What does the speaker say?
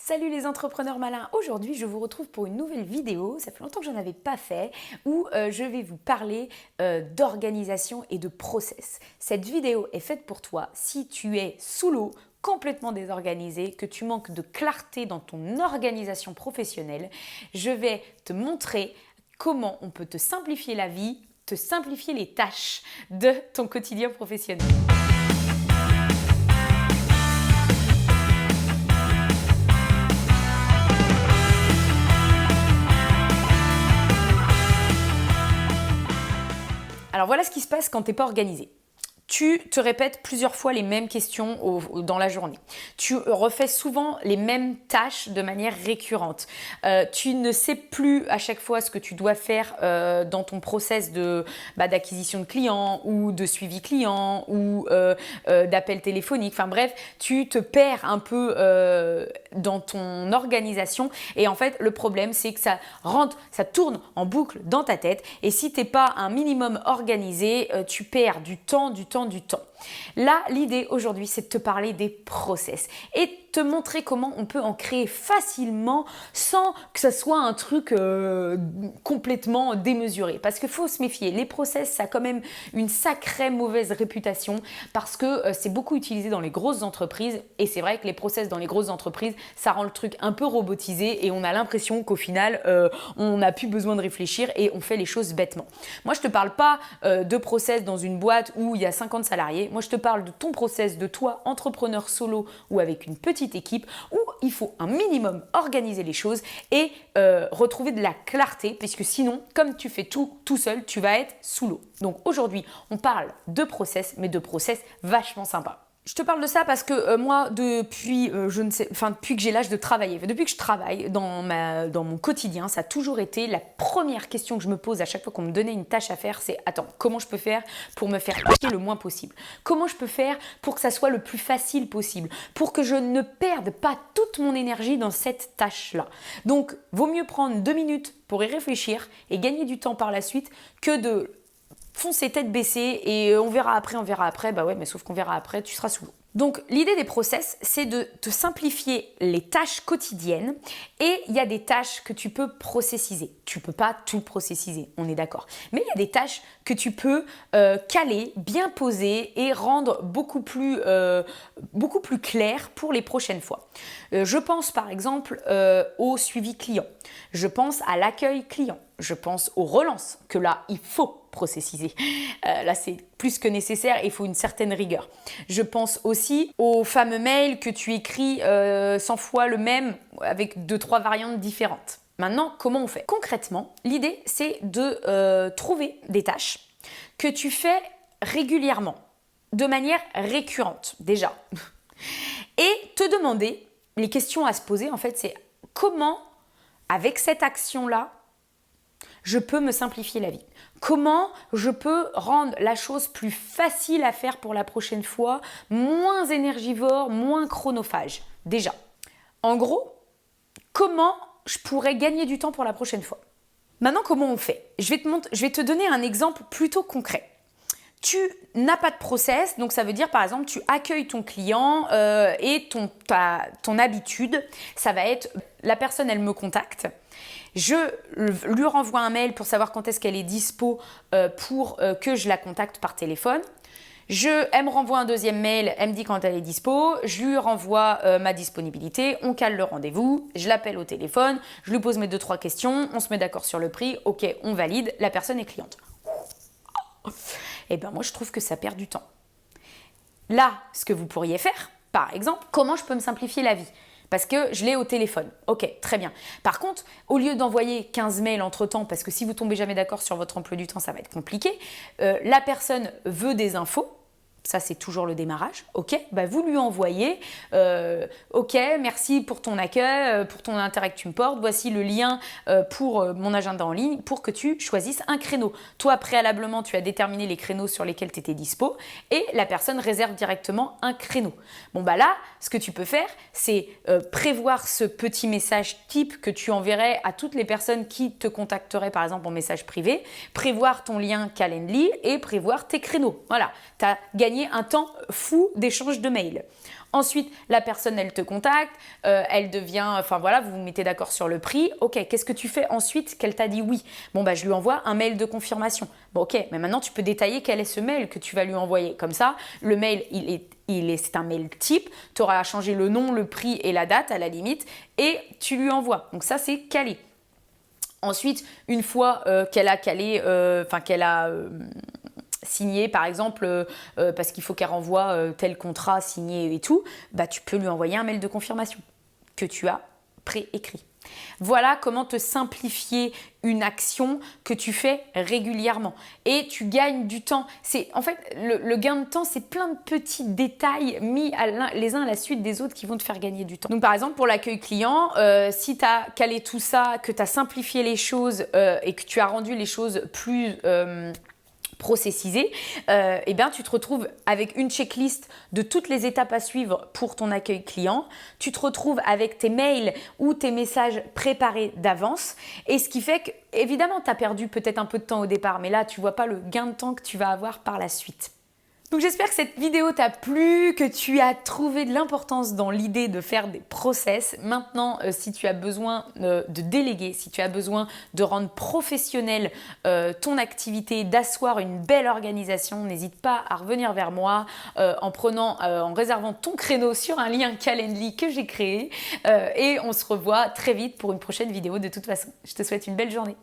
Salut les entrepreneurs malins, aujourd'hui je vous retrouve pour une nouvelle vidéo, ça fait longtemps que je n'en avais pas fait, où je vais vous parler d'organisation et de process. Cette vidéo est faite pour toi si tu es sous l'eau, complètement désorganisé, que tu manques de clarté dans ton organisation professionnelle. Je vais te montrer comment on peut te simplifier la vie, te simplifier les tâches de ton quotidien professionnel. Alors voilà ce qui se passe quand tu n'es pas organisé. Tu te répètes plusieurs fois les mêmes questions dans la journée. Tu refais souvent les mêmes tâches de manière récurrente. Tu ne sais plus à chaque fois ce que tu dois faire dans ton process d'acquisition de clients ou de suivi client ou d'appel téléphonique. Enfin bref, tu te perds un peu dans ton organisation et en fait le problème c'est que ça tourne en boucle dans ta tête et si tu n'es pas un minimum organisé, tu perds du temps. Là, l'idée aujourd'hui, c'est de te parler des process et te montrer comment on peut en créer facilement sans que ça soit un truc complètement démesuré. Parce qu'il faut se méfier. Les process, ça a quand même une sacrée mauvaise réputation parce que c'est beaucoup utilisé dans les grosses entreprises et c'est vrai que les process dans les grosses entreprises, ça rend le truc un peu robotisé et on a l'impression qu'au final, on n'a plus besoin de réfléchir et on fait les choses bêtement. Moi, je ne te parle pas de process dans une boîte où il y a 50 salariés. Moi, je te parle de ton process, de toi, entrepreneur solo ou avec une petite équipe où il faut un minimum organiser les choses et retrouver de la clarté puisque sinon, comme tu fais tout seul, tu vas être sous l'eau. Donc aujourd'hui, on parle de process, mais de process vachement sympa. Je te parle de ça parce que moi, depuis que j'ai l'âge de travailler, depuis que je travaille dans mon quotidien, ça a toujours été la première question que je me pose à chaque fois qu'on me donnait une tâche à faire, c'est attends, comment je peux faire pour me faire chier le moins possible? Comment je peux faire pour que ça soit le plus facile possible? Pour que je ne perde pas toute mon énergie dans cette tâche-là. Donc, vaut mieux prendre 2 minutes pour y réfléchir et gagner du temps par la suite que de foncer tête baissée et on verra après. Bah ouais, mais sauf qu'on verra après, tu seras sous l'eau. Donc l'idée des process, c'est de te simplifier les tâches quotidiennes et il y a des tâches que tu peux processiser. Tu peux pas tout processiser, on est d'accord. Mais il y a des tâches que tu peux caler, bien poser et rendre beaucoup plus claires pour les prochaines fois. Je pense par exemple au suivi client. Je pense à l'accueil client. Je pense aux relances que là, il faut processiser. Là, c'est plus que nécessaire et il faut une certaine rigueur. Je pense aussi aux fameux mails que tu écris 100 fois le même avec 2-3 variantes différentes. Maintenant, comment on fait? Concrètement, l'idée, c'est de trouver des tâches que tu fais régulièrement, de manière récurrente déjà. Et te demander, les questions à se poser, en fait, c'est comment, avec cette action-là, je peux me simplifier la vie? Comment je peux rendre la chose plus facile à faire pour la prochaine fois, moins énergivore, moins chronophage? Déjà. En gros, comment je pourrais gagner du temps pour la prochaine fois? Maintenant, comment on fait? Je vais te donner un exemple plutôt concret. Tu n'as pas de process, donc ça veut dire par exemple tu accueilles ton client et ton habitude, ça va être la personne elle me contacte, je lui renvoie un mail pour savoir quand est-ce qu'elle est dispo pour que je la contacte par téléphone. Elle me renvoie un deuxième mail, elle me dit quand elle est dispo, je lui renvoie ma disponibilité, on cale le rendez-vous, je l'appelle au téléphone, je lui pose mes 2-3 questions, on se met d'accord sur le prix, ok, on valide, la personne est cliente. Eh bien moi je trouve que ça perd du temps. Là, ce que vous pourriez faire, par exemple, comment je peux me simplifier la vie? Parce que je l'ai au téléphone. Ok, très bien. Par contre, au lieu d'envoyer 15 mails entre-temps, parce que si vous tombez jamais d'accord sur votre emploi du temps, ça va être compliqué, la personne veut des infos. Ça, c'est toujours le démarrage. Ok, bah vous lui envoyez. Ok, merci pour ton accueil, pour ton intérêt que tu me portes. Voici le lien pour mon agenda en ligne pour que tu choisisses un créneau. Toi, préalablement, tu as déterminé les créneaux sur lesquels tu étais dispo et la personne réserve directement un créneau. Bon, bah là, ce que tu peux faire, c'est prévoir ce petit message type que tu enverrais à toutes les personnes qui te contacteraient, par exemple, en message privé, prévoir ton lien Calendly et prévoir tes créneaux. Voilà, tu as gagné un temps fou d'échange de mails. Ensuite, la personne, elle te contacte, elle devient, enfin voilà, vous vous mettez d'accord sur le prix. Ok, qu'est-ce que tu fais ensuite qu'elle t'a dit oui? Bon, bah, je lui envoie un mail de confirmation. Bon, ok, mais maintenant, tu peux détailler quel est ce mail que tu vas lui envoyer. Comme ça, le mail, c'est un mail type. Tu auras à changer le nom, le prix et la date à la limite et tu lui envoies. Donc ça, c'est calé. Ensuite, une fois qu'elle a calé, signé par exemple parce qu'il faut qu'elle renvoie tel contrat signé et tout, bah, tu peux lui envoyer un mail de confirmation que tu as préécrit. Voilà comment te simplifier une action que tu fais régulièrement. Et tu gagnes du temps. En fait, le gain de temps, c'est plein de petits détails mis les uns à la suite des autres qui vont te faire gagner du temps. Donc par exemple, pour l'accueil client, si tu as calé tout ça, que tu as simplifié les choses et que tu as rendu les choses plus processisé, eh bien, tu te retrouves avec une checklist de toutes les étapes à suivre pour ton accueil client. Tu te retrouves avec tes mails ou tes messages préparés d'avance. Et ce qui fait que, évidemment, tu as perdu peut-être un peu de temps au départ, mais là, tu vois pas le gain de temps que tu vas avoir par la suite. Donc j'espère que cette vidéo t'a plu, que tu as trouvé de l'importance dans l'idée de faire des process. Maintenant, si tu as besoin de déléguer, si tu as besoin de rendre professionnel ton activité, d'asseoir une belle organisation, n'hésite pas à revenir vers moi en réservant ton créneau sur un lien Calendly que j'ai créé. Et on se revoit très vite pour une prochaine vidéo de toute façon. Je te souhaite une belle journée.